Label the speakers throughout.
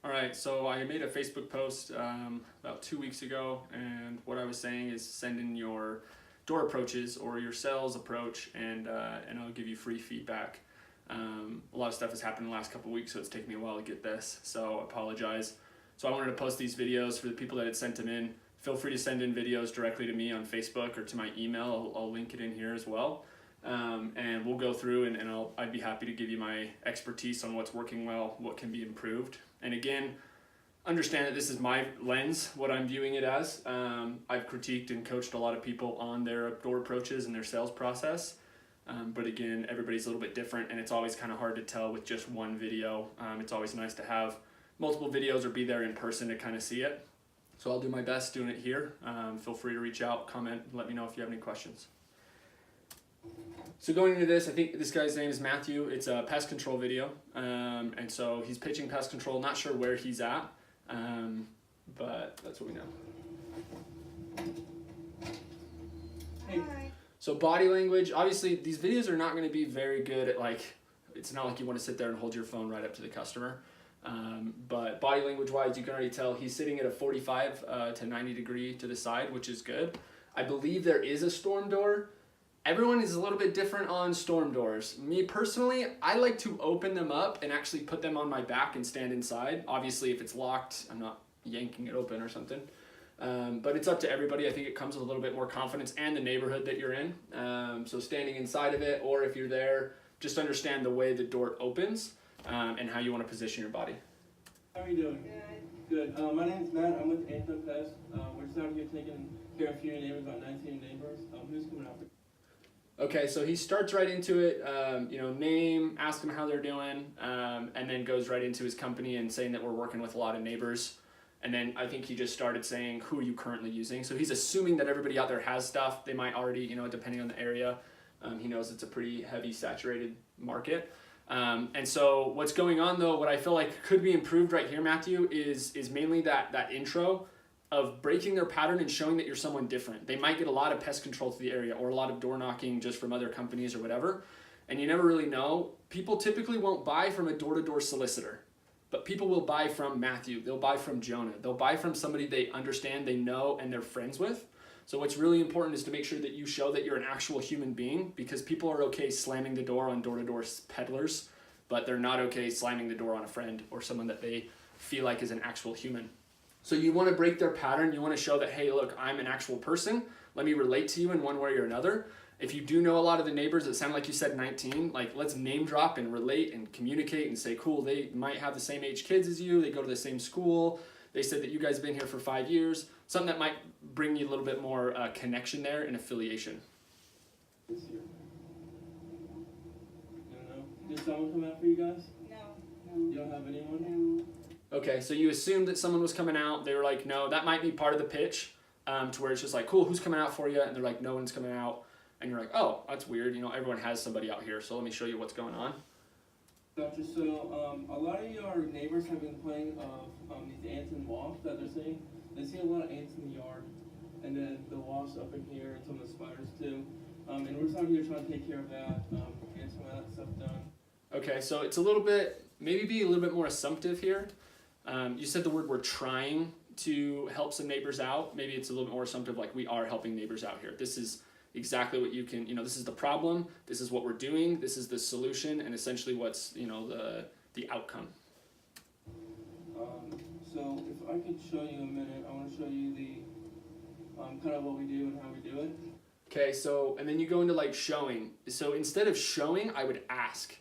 Speaker 1: All right, so I made a Facebook post about 2 weeks ago, and what I was saying is send in your door approaches or your sales approach, and I'll give you free feedback. A lot of stuff has happened in the last couple of weeks, so it's taken me a while to get this, so I apologize. So I wanted to post these videos for the people that had sent them in. Feel free to send in videos directly to me on Facebook or to my email. I'll link it in here as well. And we'll go through and I'd be happy to give you my expertise on what's working well, what can be improved. And again, understand that this is my lens, what I'm viewing it as. I've critiqued and coached a lot of people on their door approaches and their sales process. But again, everybody's a little bit different, and it's always kind of hard to tell with just one video. It's always nice to have multiple videos or be there in person to kind of see it. So I'll do my best doing it here. Feel free to reach out, comment, let me know if you have any questions. So going into this, I think this guy's name is Matthew. It's a pest control video. And so he's pitching pest control, not sure where he's at, but that's what we know.
Speaker 2: Hey.
Speaker 3: Hi.
Speaker 1: So body language, obviously these videos are not going to be very good at it's not like you want to sit there and hold your phone right up to the customer. But body language wise, you can already tell he's sitting at a 45 to 90 degree to the side, which is good. I believe there is a storm door. Everyone is a little bit different on storm doors. Me personally, I like to open them up and actually put them on my back and stand inside. Obviously, if it's locked, I'm not yanking it open or something. But it's up to everybody. I think it comes with a little bit more confidence and the neighborhood that you're in. So standing inside of it, or if you're there, just understand the way the door opens and how you want to position your body.
Speaker 2: How are you doing?
Speaker 3: Good.
Speaker 2: Good. My name's Matt. I'm with Anthem Pest. We're just out here taking care of a few neighbors, about 19 neighbors. Who's coming out?
Speaker 1: Okay, so he starts right into it, name, ask them how they're doing, and then goes right into his company and saying that we're working with a lot of neighbors. And then I think he just started saying, who are you currently using? So he's assuming that everybody out there has stuff. They might already, depending on the area, he knows it's a pretty heavy saturated market. And so what's going on though, what I feel like could be improved right here, Matthew, is mainly that intro of breaking their pattern and showing that you're someone different. They might get a lot of pest control to the area or a lot of door knocking just from other companies or whatever. And you never really know. People typically won't buy from a door-to-door solicitor, but people will buy from Matthew. They'll buy from Jonah. They'll buy from somebody they understand, they know, and they're friends with. So what's really important is to make sure that you show that you're an actual human being, because people are okay slamming the door on door-to-door peddlers, but they're not okay slamming the door on a friend or someone that they feel like is an actual human. So you want to break their pattern. You want to show that, hey, look, I'm an actual person. Let me relate to you in one way or another. If you do know a lot of the neighbors that sound like you said 19, let's name drop and relate and communicate and say, cool, they might have the same age kids as you. They go to the same school. They said that you guys have been here for 5 years. Something that might bring you a little bit more connection there and affiliation.
Speaker 2: This year. I don't know. Did someone come out for you guys?
Speaker 3: No.
Speaker 2: You don't have anyone?
Speaker 3: No.
Speaker 1: Okay, so you assumed that someone was coming out. They were like, no, that might be part of the pitch, to where it's just like, cool, who's coming out for you? And they're like, no one's coming out. And you're like, oh, that's weird. Everyone has somebody out here, so let me show you what's going on.
Speaker 2: Gotcha. So a lot of your neighbors have been complaining of these ants and wasps that they're seeing. They see a lot of ants in the yard, and then the wasps up in here, and some of the spiders too. And we're just out here trying to take care of that, get some of that stuff done.
Speaker 1: Okay, so it's maybe be a little bit more assumptive here. You said the word we're trying to help some neighbors out. Maybe it's a little bit more assumptive, like we are helping neighbors out here. This is exactly what you can, this is the problem, this is what we're doing, this is the solution, and essentially what's, the outcome.
Speaker 2: So if I could show you a minute, I want to show you the kind of what we do and how we do it.
Speaker 1: Okay, so, and then you go into showing. So instead of showing, I would ask.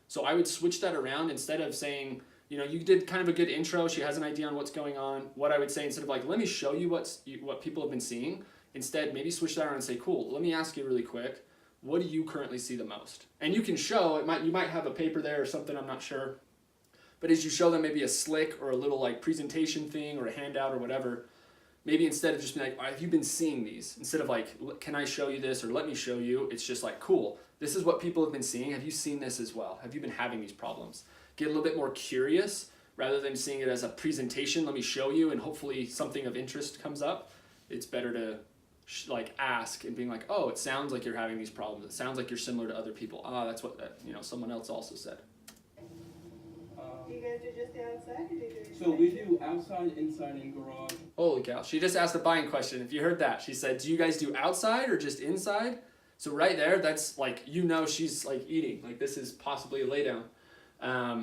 Speaker 1: So I would switch that around. Instead of saying, you did kind of a good intro, she has an idea on what's going on. What I would say, instead of let me show you what people have been seeing, instead maybe switch that around and say, cool, let me ask you really quick, what do you currently see the most? And you can show, you might have a paper there or something, I'm not sure. But as you show them maybe a slick or a little presentation thing or a handout or whatever, maybe instead of just being have you been seeing these? Instead of can I show you this or let me show you, it's just cool, this is what people have been seeing. Have you seen this as well? Have you been having these problems? Get a little bit more curious rather than seeing it as a presentation, let me show you, and hopefully something of interest comes up. It's better to ask and being oh, it sounds like you're having these problems. It sounds like you're similar to other people. That's what someone else also said.
Speaker 3: You guys do just the outside, or do you do
Speaker 2: So we do outside, inside, and garage.
Speaker 1: Holy cow. She just asked a buying question. If you heard that, she said, do you guys do outside or just inside? So right there, that's like, she's like eating. Like this is possibly a lay down.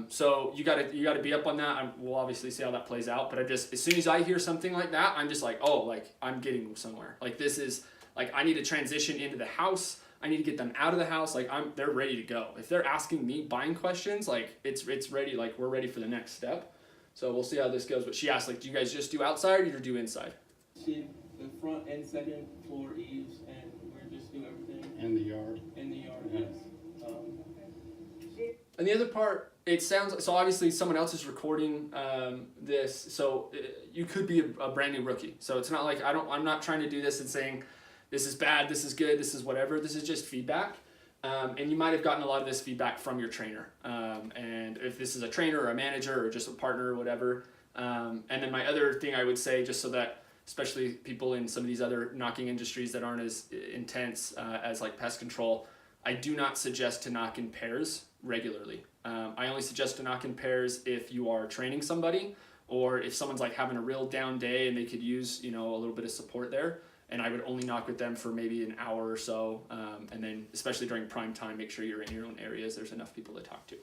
Speaker 1: So you gotta be up on that. We'll obviously see how that plays out. But as soon as I hear something like that, I'm just like, oh, like I'm getting somewhere. Like this is like, I need to transition into the house. I need to get them out of the house. Like they're ready to go. If they're asking me buying questions, like it's ready. Like we're ready for the next step. So we'll see how this goes. But she asked, like, do you guys just do outside or do inside?
Speaker 2: See the front and second floor eaves, and we're just do everything
Speaker 3: In the yard.
Speaker 2: in the yard.
Speaker 3: Yeah.
Speaker 2: Yes.
Speaker 1: And the other part, it sounds so obviously someone else is recording this, so you could be a brand new rookie. So it's not like I'm not trying to do this and saying this is bad, this is good, this is whatever. This is just feedback. And you might have gotten a lot of this feedback from your trainer. And if this is a trainer or a manager or just a partner or whatever. And then my other thing I would say, just so that especially people in some of these other knocking industries that aren't as intense as like pest control, I do not suggest to knock in pairs regularly. I only suggest to knock in pairs if you are training somebody or if someone's like having a real down day and they could use, a little bit of support there. And I would only knock with them for maybe an hour or so. And then especially during prime time, make sure you're in your own areas. There's enough people to talk to.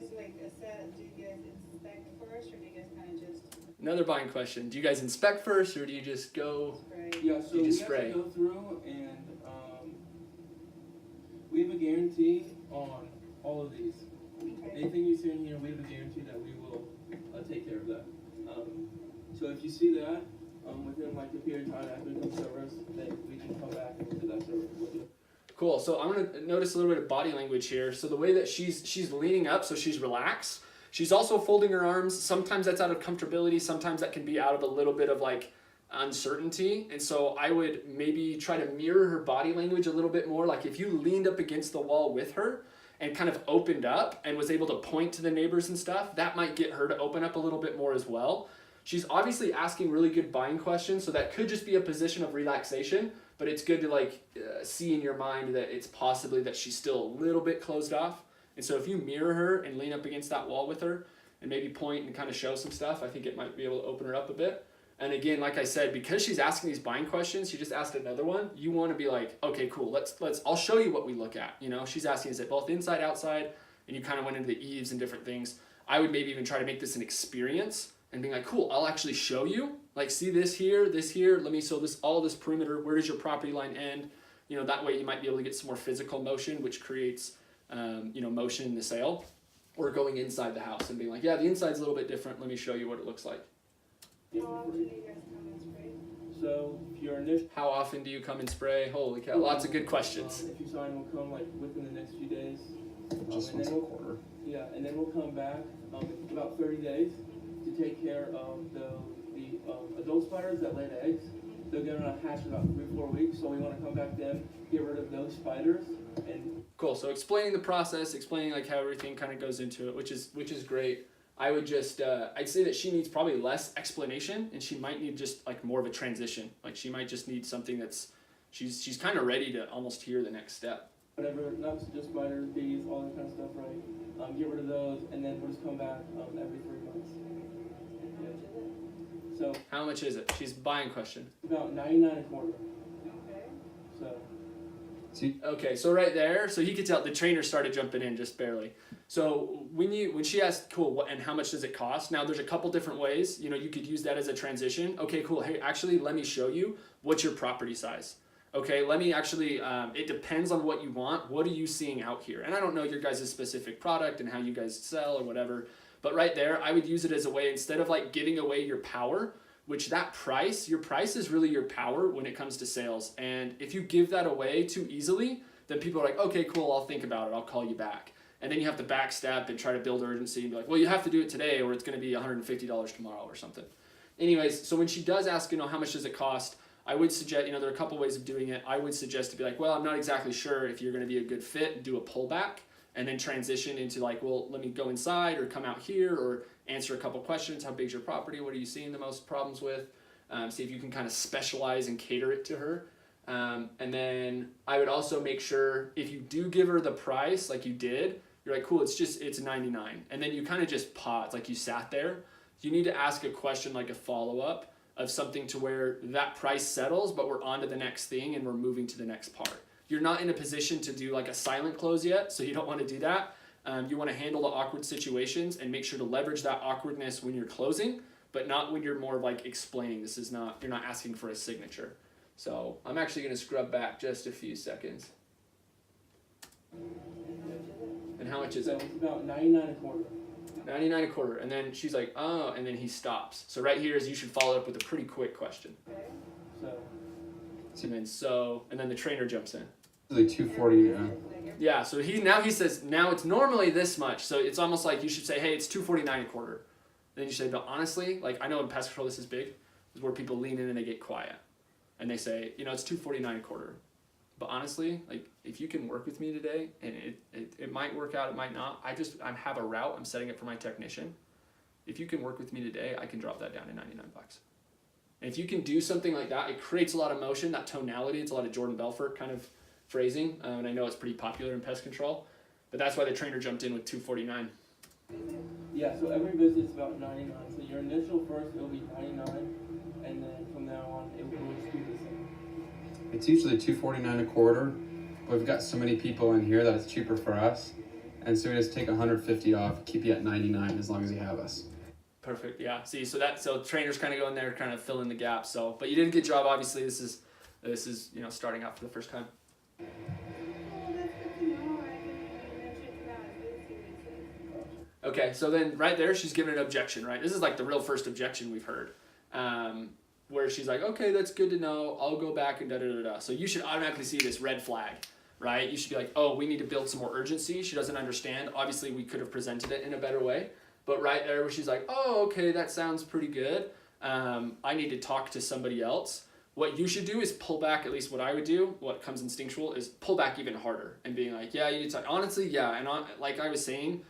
Speaker 4: It's like a setup. Do you guys inspect first, or do you guys kind of just
Speaker 1: Another buying question. Do you guys inspect first or do you just go?
Speaker 4: spray?
Speaker 2: Yeah, so
Speaker 1: You
Speaker 2: we
Speaker 1: just
Speaker 2: have
Speaker 1: spray.
Speaker 2: to go through and we have a guarantee on all of these.
Speaker 4: Okay.
Speaker 2: Anything you see in here, we have a guarantee that we will take care of that. So if you see that, within like the period of time after it comes service, then we can come back and do that service with you.
Speaker 1: Cool. So I'm gonna notice a little bit of body language here. So the way that she's leaning up, so she's relaxed. She's also folding her arms. Sometimes that's out of comfortability. Sometimes that can be out of a little bit of like uncertainty. And so I would maybe try to mirror her body language a little bit more. Like if you leaned up against the wall with her and kind of opened up and was able to point to the neighbors and stuff, that might get her to open up a little bit more as well. She's obviously asking really good buying questions, so that could just be a position of relaxation, but it's good to see in your mind that it's possibly that she's still a little bit closed off. And so if you mirror her and lean up against that wall with her and maybe point and kind of show some stuff, I think it might be able to open her up a bit. And again, like I said, because she's asking these buying questions, she just asked another one. You want to be like, okay, cool. I'll show you what we look at. She's asking, is it both inside, outside? And you kind of went into the eaves and different things. I would maybe even try to make this an experience and being like, cool, I'll actually show you. Like, see this here, let me show all this perimeter. Where does your property line end? That way you might be able to get some more physical motion, which creates, motion in the sale. Or going inside the house and being like, yeah, the inside's a little bit different. Let me show you what it looks like.
Speaker 4: How often do you guys come and spray?
Speaker 2: So if you're initial,
Speaker 1: How often do you come and spray? Holy cow, lots of good questions.
Speaker 2: if you sign, we'll come like within the next few days.
Speaker 3: Just
Speaker 2: And
Speaker 3: once
Speaker 2: then
Speaker 3: a quarter.
Speaker 2: Yeah, and then we'll come back about 30 days to take care of the adult spiders that lay the eggs. They're gonna hatch in about 3-4 weeks, so we want to come back then, get rid of those spiders, and
Speaker 1: Cool. So explaining the process, explaining like how everything kind of goes into it, which is great. I would just I'd say that she needs probably less explanation, and she might need just like more of a transition. Like she might just need something that's she's kind of ready to almost hear the next step.
Speaker 2: whatever, not just spiders, bees, all that kind of stuff, right? Get rid of those, and then we'll just come back every 3 months. So
Speaker 1: How much is it? She's buying question.
Speaker 2: about 99 a quarter.
Speaker 4: Okay.
Speaker 2: So
Speaker 1: Okay, so right there, so he could tell the trainer started jumping in just barely. So when she asked, cool, what and how much does it cost? Now there's a couple different ways. You could use that as a transition. Okay, cool. Hey, actually, let me show you what's your property size. Okay, let me actually. It depends on what you want. What are you seeing out here? And I don't know your guys' specific product and how you guys sell or whatever. But right there, I would use it as a way instead of like giving away your power. Which your price is really your power when it comes to sales. And if you give that away too easily, then people are like, okay, cool, I'll think about it, I'll call you back. And then you have to backstep and try to build urgency and be like, well, you have to do it today or it's gonna be $150 tomorrow or something. Anyways, so when she does ask, how much does it cost? I would suggest, there are a couple ways of doing it. I would suggest to be like, well, I'm not exactly sure if you're gonna be a good fit, do a pullback, and then transition into like, well, let me go inside or come out here or answer a couple questions. How big's your property? What are you seeing the most problems with? See if you can kind of specialize and cater it to her. And then I would also make sure if you do give her the price like you did, you're like, cool, it's 99. And then you kind of just pause, like you sat there. you need to ask a question like a follow-up of something to where that price settles, but we're on to the next thing and we're moving to the next part. You're not in a position to do like a silent close yet, so you don't want to do that. You want to handle the awkward situations and make sure to leverage that awkwardness when you're closing, but not when you're more like explaining. You're not asking for a signature. So I'm actually going to scrub back just a few seconds. And how much is
Speaker 2: So
Speaker 1: it?
Speaker 2: it's about 99 a quarter.
Speaker 1: 99 a quarter. And then she's like, oh, and then he stops. So right here is you should follow up with a pretty quick question.
Speaker 2: So
Speaker 1: And then the trainer jumps in.
Speaker 3: Like 240.
Speaker 1: Yeah, so he says, now it's normally this much. So it's almost like you should say, hey, it's 249 a quarter. Then you say, but honestly, like I know in pest control this is big, is where people lean in and they get quiet. And they say, it's 249 a quarter. But honestly, like if you can work with me today, and it might work out, it might not. I have a route, I'm setting it for my technician. If you can work with me today, I can drop that down to 99 bucks. And if you can do something like that, it creates a lot of motion, that tonality. It's a lot of Jordan Belfort kind of phrasing, and I know it's pretty popular in pest control, but that's why the trainer jumped in with 249.
Speaker 2: yeah, so every visit's about 99. So your initial first it'll be 99, and then from now on it will just be the same.
Speaker 3: It's usually 249 a quarter. We've got so many people in here that it's cheaper for us, and so we just take 150 off, keep you at 99 as long as you have us.
Speaker 1: Perfect. Yeah. See, so trainers kind of go in there, kind of fill in the gaps. So, but you did a good job. Obviously, this is starting out for the first time.
Speaker 4: Oh, that's good to know. I didn't even mention that. Let's see what it says.
Speaker 1: Okay. So then right there, she's giving an objection. Right. This is like the real first objection we've heard, where she's like, okay, that's good to know. I'll go back and da da da da. So you should automatically see this red flag. Right. You should be like, oh, we need to build some more urgency. She doesn't understand. Obviously, we could have presented it in a better way. But right there where she's like, oh, okay, that sounds pretty good. I need to talk to somebody else. What you should do is pull back, at least what I would do, what comes instinctual, is pull back even harder and being like, yeah, you need to talk. Honestly, yeah. And like I was saying,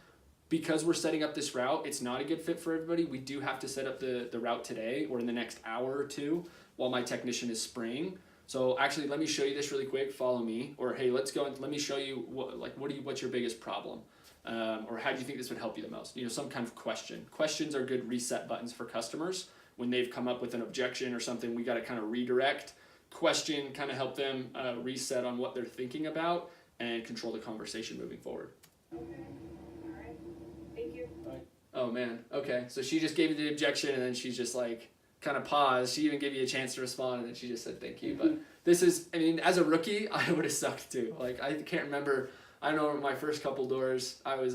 Speaker 1: because we're setting up this route, it's not a good fit for everybody. We do have to set up the route today or in the next hour or two while my technician is spraying. So actually, let me show you this really quick. Follow me. Or hey, let's go and let me show you what's your biggest problem. Or how do you think this would help you the most? Some kind of question. Questions are good reset buttons for customers. When they've come up with an objection or something, we got to kind of redirect. Question kind of help them reset on what they're thinking about and control the conversation moving forward.
Speaker 4: Okay. All right. Thank you.
Speaker 1: Oh man. Okay. So she just gave you the objection and then she's just like kind of paused. She even gave you a chance to respond and then she just said thank you. But this is, as a rookie, I would have sucked too. Like I can't remember. I know my first couple doors, I was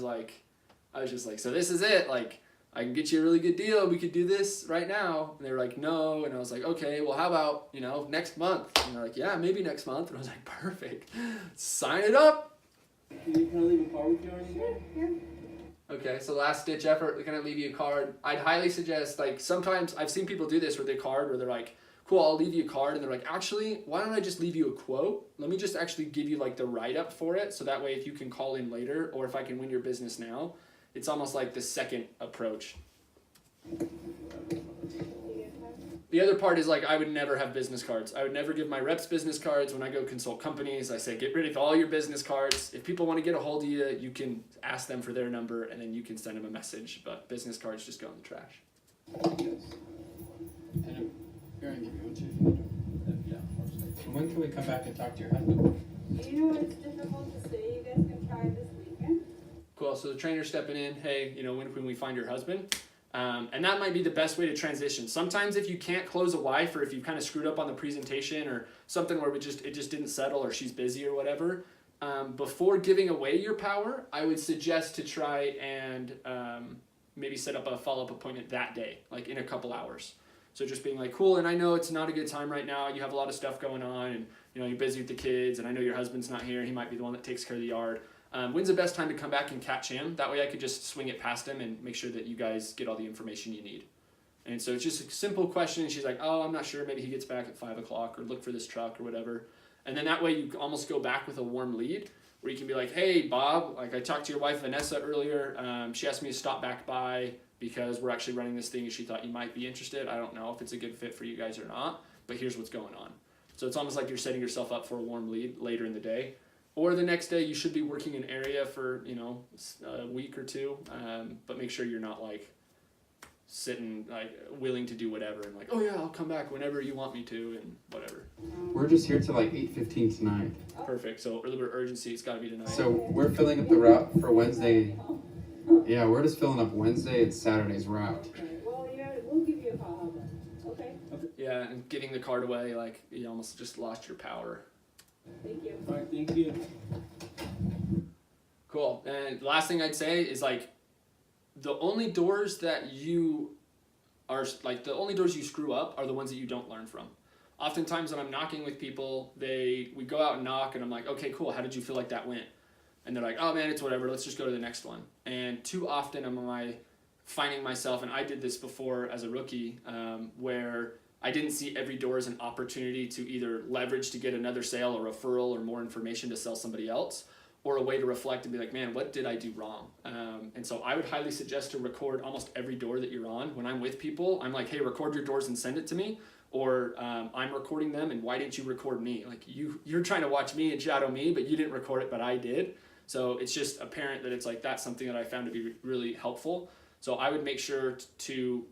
Speaker 1: just like, so this is it. Like, I can get you a really good deal. We could do this right now. And they were like, no. And I was like, okay, well, how about, next month? And they're like, yeah, maybe next month. And I was like, perfect. Sign it up.
Speaker 2: Can I leave a card with you or anything?
Speaker 4: Yeah.
Speaker 1: Okay, so last ditch effort, can I leave you a card? I'd highly suggest, sometimes I've seen people do this with their card where they're like, cool, I'll leave you a card. And they're like, actually, why don't I just leave you a quote? Let me just actually give you the write-up for it. So that way if you can call in later or if I can win your business now, it's almost like the second approach. The other part is I would never have business cards. I would never give my reps business cards. When I go consult companies, I say, get rid of all your business cards. If people want to get a hold of you, you can ask them for their number and then you can send them a message. But business cards just go in the trash.
Speaker 3: And you're gonna give me one too if you need them. Yeah. When can we come back and talk to your husband?
Speaker 4: It's difficult to say. You guys can try this weekend.
Speaker 1: Cool. So the trainer's stepping in. Hey, when can we find your husband? And that might be the best way to transition. Sometimes if you can't close a wife or if you kind of screwed up on the presentation or something where it just didn't settle or she's busy or whatever, before giving away your power, I would suggest to try and maybe set up a follow-up appointment that day, like in a couple hours. So just being like, cool, and I know it's not a good time right now. You have a lot of stuff going on and you're busy with the kids and I know your husband's not here. He might be the one that takes care of the yard. When's the best time to come back and catch him? That way I could just swing it past him and make sure that you guys get all the information you need. And so it's just a simple question. And she's like, oh, I'm not sure. Maybe he gets back at 5 o'clock or look for this truck or whatever. And then that way you almost go back with a warm lead where you can be like, hey, Bob, I talked to your wife, Vanessa, earlier. She asked me to stop back by because we're actually running this thing and she thought you might be interested. I don't know if it's a good fit for you guys or not, but here's what's going on. So it's almost like you're setting yourself up for a warm lead later in the day. Or the next day, you should be working an area for, a week or two, but make sure you're not sitting like willing to do whatever and like, oh yeah, I'll come back whenever you want me to and whatever.
Speaker 3: We're just here till like 8:15 tonight.
Speaker 1: Perfect. So a little bit of urgency. It's got to be tonight.
Speaker 3: So we're filling up the route for Wednesday. Yeah, we're just filling up Wednesday and Saturday's route.
Speaker 4: Okay, well, yeah, we'll give you a call. How about that? Okay,
Speaker 1: Yeah, and giving the card away, like you almost just lost your power.
Speaker 4: thank you.
Speaker 2: All right, thank you.
Speaker 1: Cool. And the last thing I'd say is like the only doors that you are like the only doors you screw up are the ones that you don't learn from. Oftentimes when I'm knocking with people, we go out and knock and I'm like, okay, cool. How did you feel like that went? And they're like, oh man, it's whatever. Let's just go to the next one. And too often am I finding myself, and I did this before as a rookie, where I didn't see every door as an opportunity to either leverage to get another sale or referral or more information to sell somebody else, or a way to reflect and be like, man, what did I do wrong? And so I would highly suggest to record almost every door that you're on. When I'm with people, I'm like, hey, record your doors and send it to me. Or I'm recording them, and why didn't you record me? Like you're trying to watch me and shadow me, but you didn't record it, but I did. So it's just apparent that it's like that's something that I found to be really helpful. So I would make sure to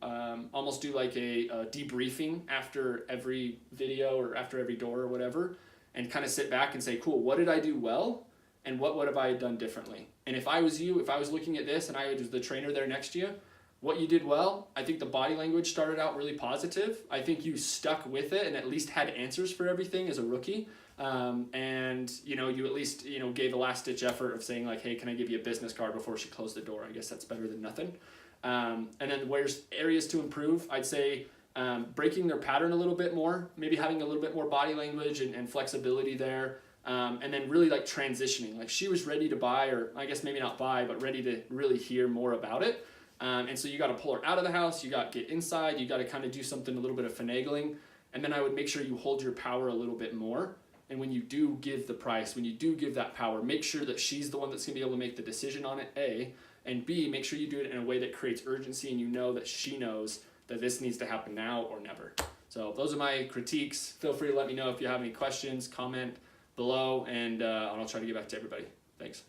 Speaker 1: almost do like a debriefing after every video or after every door or whatever, and kind of sit back and say, cool, what did I do well? And what have I done differently? And if I was you, if I was looking at this and I was the trainer there next to you, what you did well, I think the body language started out really positive. I think you stuck with it and at least had answers for everything as a rookie. And you at least gave a last ditch effort of saying like, hey, can I give you a business card before she closed the door? I guess that's better than nothing. And then where's areas to improve? I'd say breaking their pattern a little bit more, maybe having a little bit more body language and flexibility there. And then really like transitioning, like she was ready to buy, or I guess maybe not buy, but ready to really hear more about it. And so you got to pull her out of the house, you got to get inside, you got to kind of do something, a little bit of finagling. And then I would make sure you hold your power a little bit more. And when you do give the price, when you do give that power, make sure that she's the one that's going to be able to make the decision on it, A. And B, make sure you do it in a way that creates urgency and you know that she knows that this needs to happen now or never. So those are my critiques. Feel free to let me know if you have any questions, comment below, and I'll try to get back to everybody. Thanks.